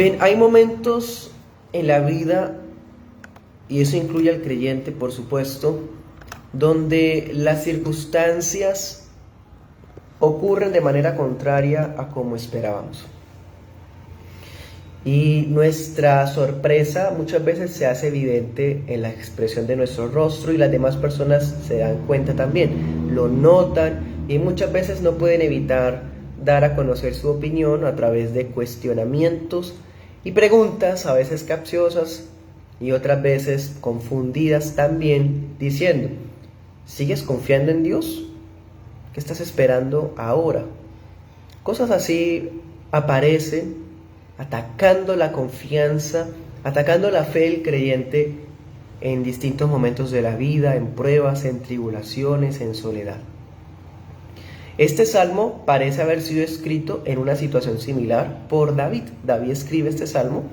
Ven, hay momentos en la vida, y eso incluye al creyente, por supuesto, donde las circunstancias ocurren de manera contraria a como esperábamos. Y nuestra sorpresa muchas veces se hace evidente en la expresión de nuestro rostro, y las demás personas se dan cuenta también, lo notan, y muchas veces no pueden evitar dar a conocer su opinión a través de cuestionamientos y preguntas, a veces capciosas y otras veces confundidas también, diciendo: ¿sigues confiando en Dios? ¿Qué estás esperando ahora? Cosas así aparecen atacando la confianza, atacando la fe del creyente en distintos momentos de la vida, en pruebas, en tribulaciones, en soledad. Este salmo parece haber sido escrito en una situación similar por David. David escribe este salmo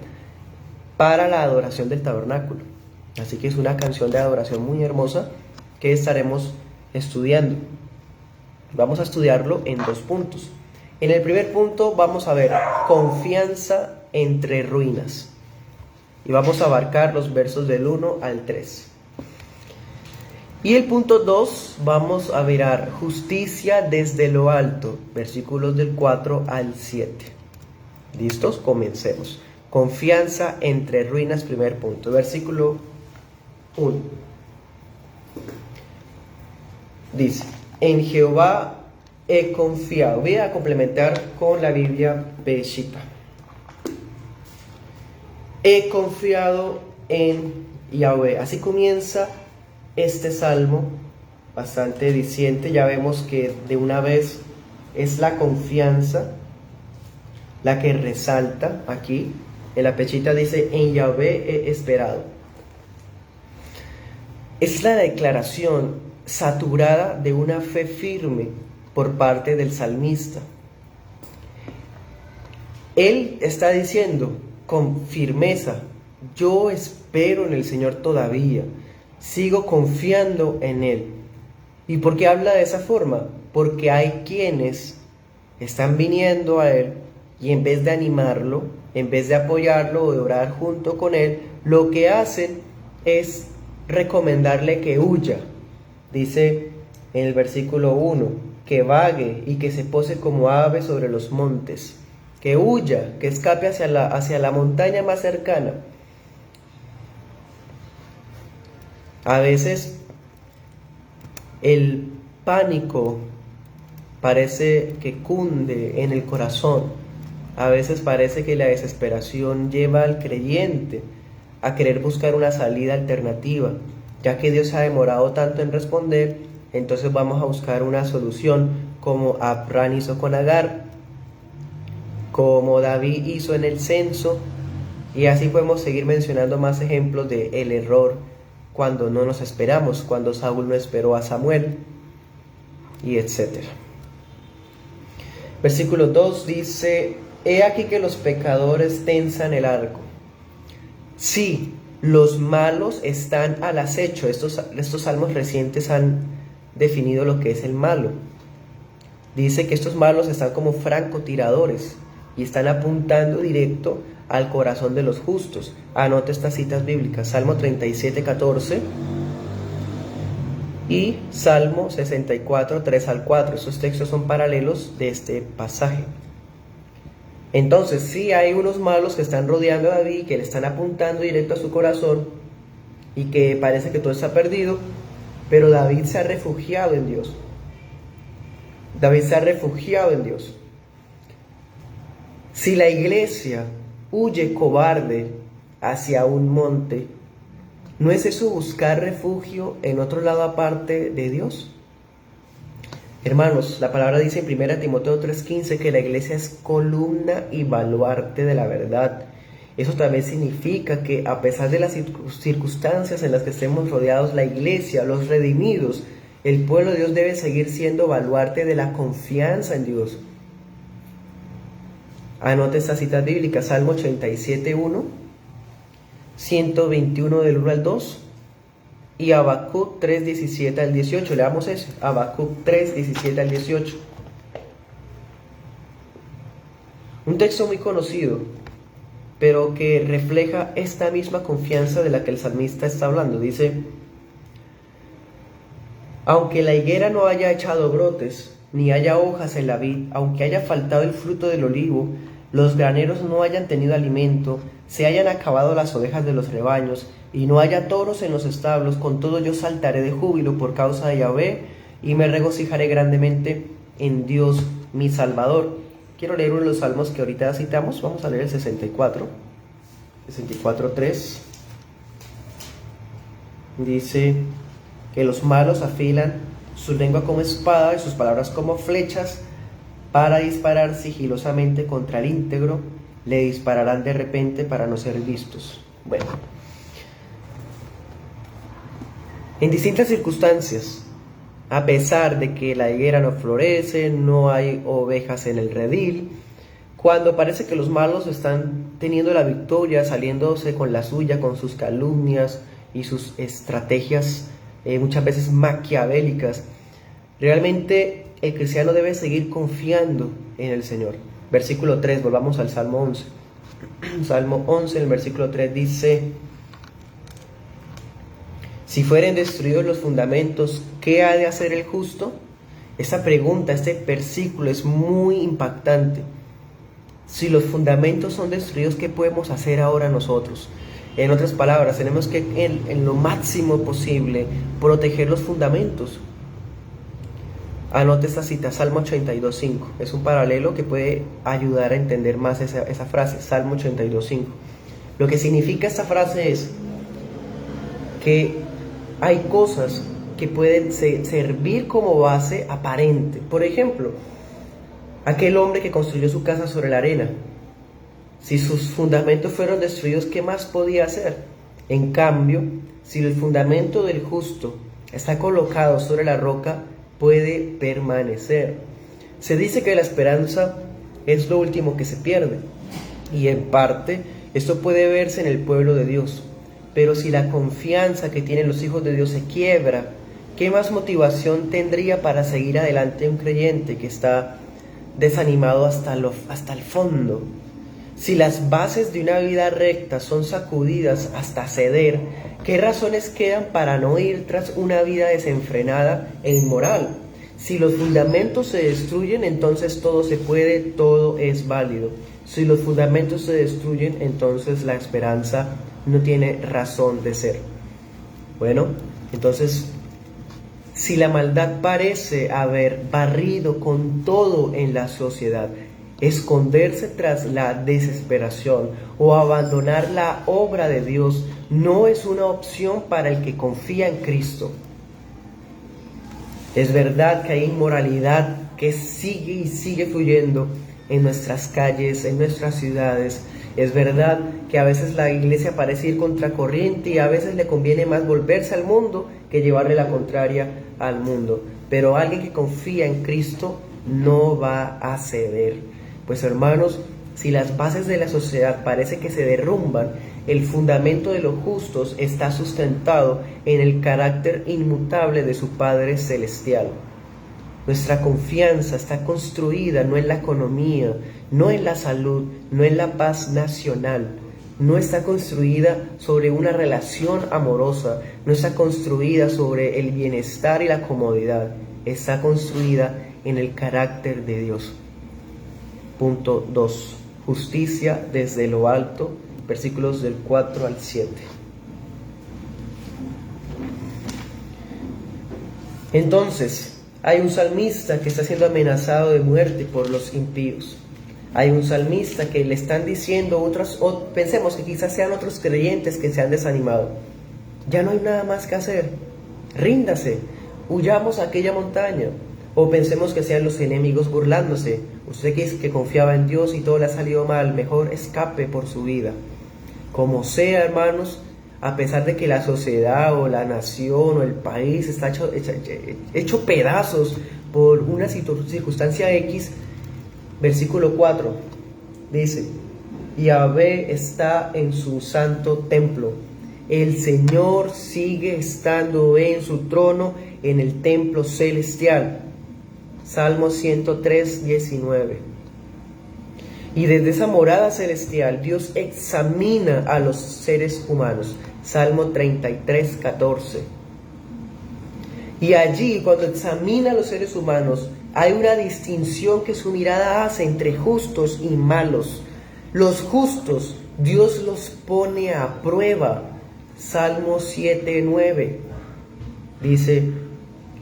para la adoración del tabernáculo. Así que es una canción de adoración muy hermosa que estaremos estudiando. Vamos a estudiarlo en 2 puntos. En el primer punto vamos a ver confianza entre ruinas. Y vamos a abarcar los versos del 1 al 3. Y el punto 2 vamos a mirar justicia desde lo alto, versículos del 4 al 7. ¿Listos? Comencemos. Confianza entre ruinas, primer punto. Versículo 1. Dice: en Jehová he confiado. Voy a complementar con la Biblia Peshitta. He confiado en Yahweh. Así comienza este salmo, bastante diciente. Ya vemos que de una vez es la confianza la que resalta aquí. En la Peshitta dice: en Yahweh he esperado. Es la declaración saturada de una fe firme por parte del salmista. Él está diciendo con firmeza: yo espero en el Señor todavía, sigo confiando en Él. ¿Y por qué habla de esa forma? Porque hay quienes están viniendo a Él y en vez de animarlo, en vez de apoyarlo o de orar junto con Él, lo que hacen es recomendarle que huya. Dice en el versículo 1, que vague y que se pose como ave sobre los montes, que huya, que escape hacia la montaña más cercana. A veces el pánico parece que cunde en el corazón. A veces parece que la desesperación lleva al creyente a querer buscar una salida alternativa. Ya que Dios ha demorado tanto en responder, entonces vamos a buscar una solución, como Abraham hizo con Agar, como David hizo en el censo, y así podemos seguir mencionando más ejemplos del error cuando no nos esperamos, cuando Saúl no esperó a Samuel, y etc. Versículo 2 dice: he aquí que los pecadores tensan el arco. Sí, los malos están al acecho. Estos salmos recientes han definido lo que es el malo. Dice que estos malos están como francotiradores y están apuntando directo al corazón de los justos. Anote estas citas bíblicas: Salmo 37, 14 y Salmo 64, 3 al 4. Estos textos son paralelos de este pasaje. Entonces, sí hay unos malos que están rodeando a David, que le están apuntando directo a su corazón y que parece que todo está perdido, pero David se ha refugiado en Dios. David se ha refugiado en Dios. Si la iglesia huye cobarde hacia un monte, ¿no es eso buscar refugio en otro lado aparte de Dios? Hermanos, la palabra dice en 1 Timoteo 3:15 que la iglesia es columna y baluarte de la verdad. Eso también significa que a pesar de las circunstancias en las que estemos rodeados, la iglesia, los redimidos, el pueblo de Dios debe seguir siendo baluarte de la confianza en Dios. Anote estas citas bíblicas: Salmo 87:1, 121 del 1 al 2 y Habacuc 3:17 al 18. Leamos eso, Habacuc 3:17 al 18. Un texto muy conocido. pero que refleja esta misma confianza de la que el salmista está hablando. Dice: aunque la higuera no haya echado brotes, ni haya hojas en la vid, aunque haya faltado el fruto del olivo, los graneros no hayan tenido alimento, se hayan acabado las ovejas de los rebaños, y no haya toros en los establos, con todo yo saltaré de júbilo por causa de Yahvé, y me regocijaré grandemente en Dios mi Salvador. Quiero leer uno de los salmos que ahorita citamos. Vamos a leer el 64:3. Dice que los malos afilan su lengua como espada y sus palabras como flechas para disparar sigilosamente contra el íntegro, le dispararán de repente para no ser vistos. Bueno, en distintas circunstancias, a pesar de que la higuera no florece, no hay ovejas en el redil, cuando parece que los malos están teniendo la victoria, saliéndose con la suya, con sus calumnias y sus estrategias muchas veces maquiavélicas, realmente el cristiano debe seguir confiando en el Señor. Versículo 3, volvamos al Salmo 11. Salmo 11, en el versículo 3 dice: si fueren destruidos los fundamentos, ¿qué ha de hacer el justo? Esta pregunta, este versículo es muy impactante. Si los fundamentos son destruidos, ¿qué podemos hacer ahora nosotros? En otras palabras, tenemos que en lo máximo posible proteger los fundamentos. Anote esta cita, Salmo 82:5. Es un paralelo que puede ayudar a entender más esa frase, Salmo 82:5. Lo que significa esta frase es que hay cosas que pueden servir como base aparente. Por ejemplo, aquel hombre que construyó su casa sobre la arena. Si sus fundamentos fueron destruidos, ¿qué más podía hacer? En cambio, si el fundamento del justo está colocado sobre la roca, puede permanecer. Se dice que la esperanza es lo último que se pierde, y en parte esto puede verse en el pueblo de Dios. Pero si la confianza que tienen los hijos de Dios se quiebra, ¿qué más motivación tendría para seguir adelante un creyente que está desanimado hasta el fondo? Si las bases de una vida recta son sacudidas hasta ceder, ¿qué razones quedan para no ir tras una vida desenfrenada e inmoral? Si los fundamentos se destruyen, entonces todo se puede, todo es válido. Si los fundamentos se destruyen, entonces la esperanza no tiene razón de ser. Bueno, entonces, si la maldad parece haber barrido con todo en la sociedad, esconderse tras la desesperación o abandonar la obra de Dios no es una opción para el que confía en Cristo. Es verdad que hay inmoralidad que sigue y sigue fluyendo en nuestras calles, en nuestras ciudades. Es verdad que a veces la iglesia parece ir contracorriente y a veces le conviene más volverse al mundo que llevarle la contraria al mundo. Pero alguien que confía en Cristo no va a ceder. Pues hermanos, si las bases de la sociedad parece que se derrumban, el fundamento de los justos está sustentado en el carácter inmutable de su Padre Celestial. Nuestra confianza está construida no en la economía, no en la salud, no en la paz nacional. No está construida sobre una relación amorosa, no está construida sobre el bienestar y la comodidad. Está construida en el carácter de Dios. Punto 2. Justicia desde lo alto, versículos del 4 al 7. Entonces, hay un salmista que está siendo amenazado de muerte por los impíos. Hay un salmista que le están diciendo pensemos que quizás sean otros creyentes que se han desanimado. Ya no hay nada más que hacer. Ríndase, huyamos a aquella montaña. O pensemos que sean los enemigos burlándose. Usted que confiaba en Dios y todo le ha salido mal, mejor escape por su vida. Como sea, hermanos, a pesar de que la sociedad o la nación o el país está hecho pedazos por una circunstancia X, versículo 4 dice: Yahvé está en su santo templo. El Señor sigue estando en su trono en el templo celestial. Salmo 103:19. Y desde esa morada celestial, Dios examina a los seres humanos. Salmo 33, 14. Y allí, cuando examina a los seres humanos, hay una distinción que su mirada hace entre justos y malos. Los justos, Dios los pone a prueba. Salmo 7, 9. Dice,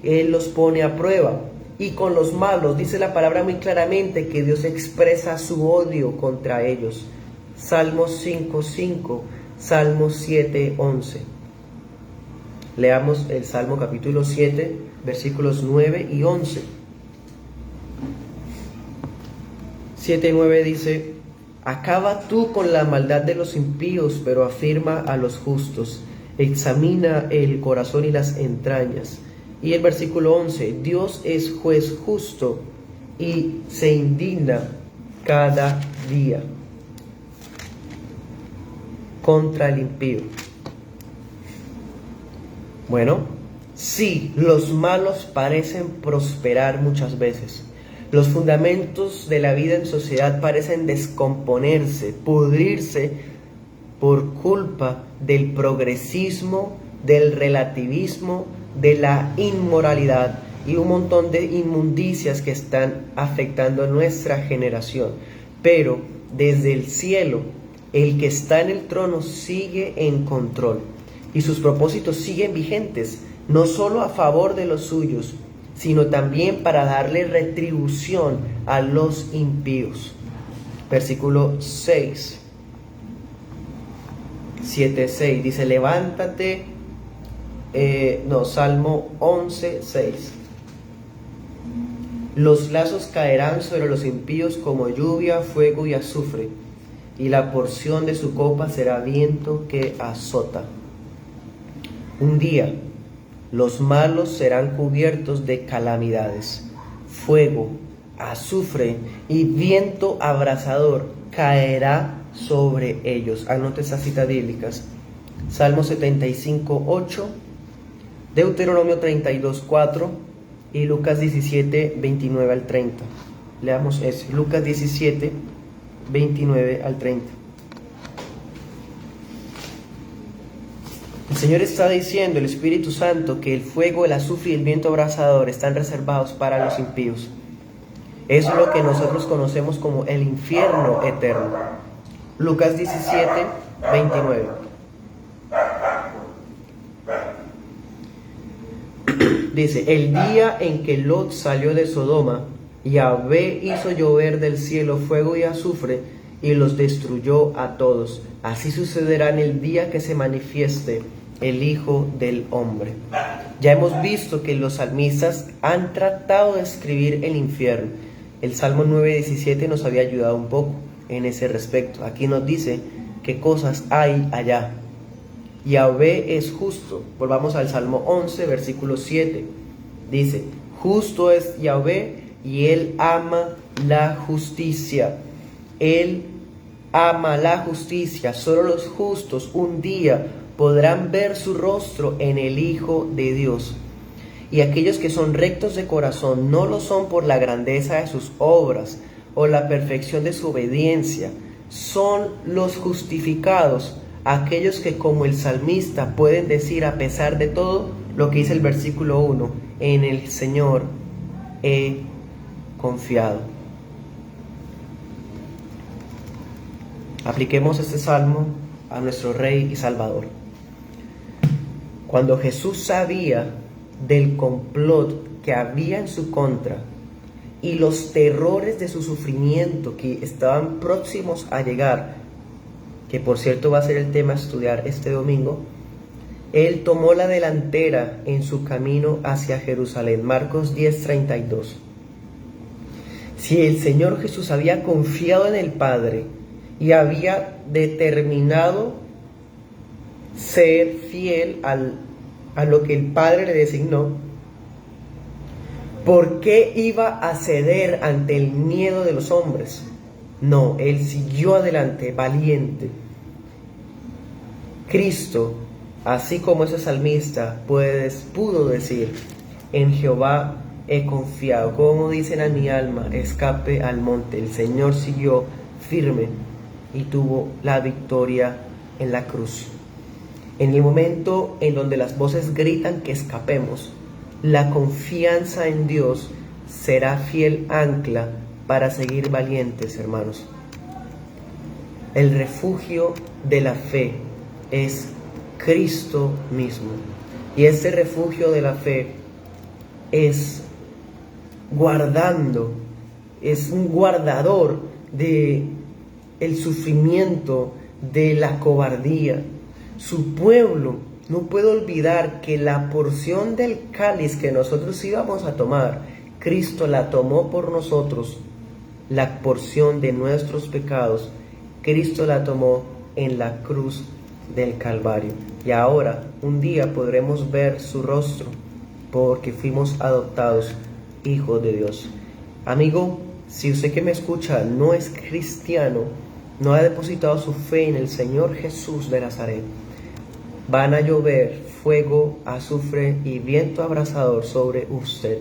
Él los pone a prueba. Y con los malos, dice la palabra muy claramente que Dios expresa su odio contra ellos. Salmo 5, 5. Salmo 7, 11. Leamos el Salmo capítulo 7, versículos 9 y 11. 7 y 9 dice: acaba tú con la maldad de los impíos, pero afirma a los justos. Examina el corazón y las entrañas. Y el versículo 11: Dios es juez justo y se indigna cada día contra el impío. Bueno, sí, los malos parecen prosperar muchas veces. Los fundamentos de la vida en sociedad parecen descomponerse, pudrirse por culpa del progresismo, del relativismo, de la inmoralidad y un montón de inmundicias que están afectando a nuestra generación. Pero desde el cielo, el que está en el trono sigue en control y sus propósitos siguen vigentes, no solo a favor de los suyos, sino también para darle retribución a los impíos. Versículo 6, 7, 6, dice: levántate, Salmo 11, 6. Los lazos caerán sobre los impíos como lluvia, fuego y azufre, y la porción de su copa será viento que azota. Un día los malos serán cubiertos de calamidades. Fuego, azufre y viento abrasador caerá sobre ellos. Anote estas citas bíblicas. Salmo 75, 8, Deuteronomio 32, 4 y Lucas 17, 29 al 30. Leamos eso. Lucas 17, 29 al 30. El Señor está diciendo, el Espíritu Santo, que el fuego, el azufre y el viento abrasador están reservados para los impíos. Eso es lo que nosotros conocemos como el infierno eterno. Lucas 17, 29. Dice: el día en que Lot salió de Sodoma, Yahvé hizo llover del cielo fuego y azufre y los destruyó a todos. Así sucederá en el día que se manifieste el Hijo del Hombre. Ya hemos visto que los salmistas han tratado de escribir el infierno. El Salmo 9:17 nos había ayudado un poco en ese respecto. Aquí nos dice qué cosas hay allá. Yahvé es justo. Volvamos al Salmo 11, versículo 7. Dice: justo es Yahvé y Él ama la justicia. Él ama la justicia. Solo los justos un día podrán ver su rostro en el Hijo de Dios. Y aquellos que son rectos de corazón no lo son por la grandeza de sus obras o la perfección de su obediencia. Son los justificados, aquellos que, como el salmista, pueden decir a pesar de todo lo que dice el versículo 1: en el Señor he confiado. Apliquemos este salmo a nuestro Rey y Salvador. Cuando Jesús sabía del complot que había en su contra y los terrores de su sufrimiento que estaban próximos a llegar, que por cierto va a ser el tema a estudiar este domingo, Él tomó la delantera en su camino hacia Jerusalén. Marcos 10:32. Si el Señor Jesús había confiado en el Padre y había determinado ser fiel a lo que el Padre le designó, ¿por qué iba a ceder ante el miedo de los hombres? No, Él siguió adelante, valiente. Cristo, así como ese salmista, pudo decir: en Jehová he confiado. Como dicen a mi alma, escape al monte. El Señor siguió firme y tuvo la victoria en la cruz. En el momento en donde las voces gritan que escapemos, la confianza en Dios será fiel ancla para seguir valientes, hermanos. El refugio de la fe es Cristo mismo. Y ese refugio de la fe es un guardador de el sufrimiento, de la cobardía. Su pueblo no puede olvidar que la porción del cáliz que nosotros íbamos a tomar, Cristo la tomó por nosotros. La porción de nuestros pecados, Cristo la tomó en la cruz del Calvario. Y ahora, un día podremos ver su rostro, porque fuimos adoptados hijos de Dios. Amigo, si usted que me escucha no es cristiano, no ha depositado su fe en el Señor Jesús de Nazaret, van a llover fuego, azufre y viento abrasador sobre usted.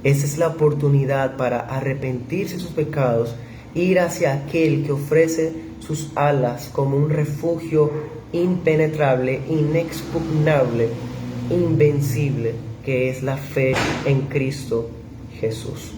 Esa es la oportunidad para arrepentirse de sus pecados, ir hacia aquel que ofrece sus alas como un refugio impenetrable, inexpugnable, invencible, que es la fe en Cristo Jesús.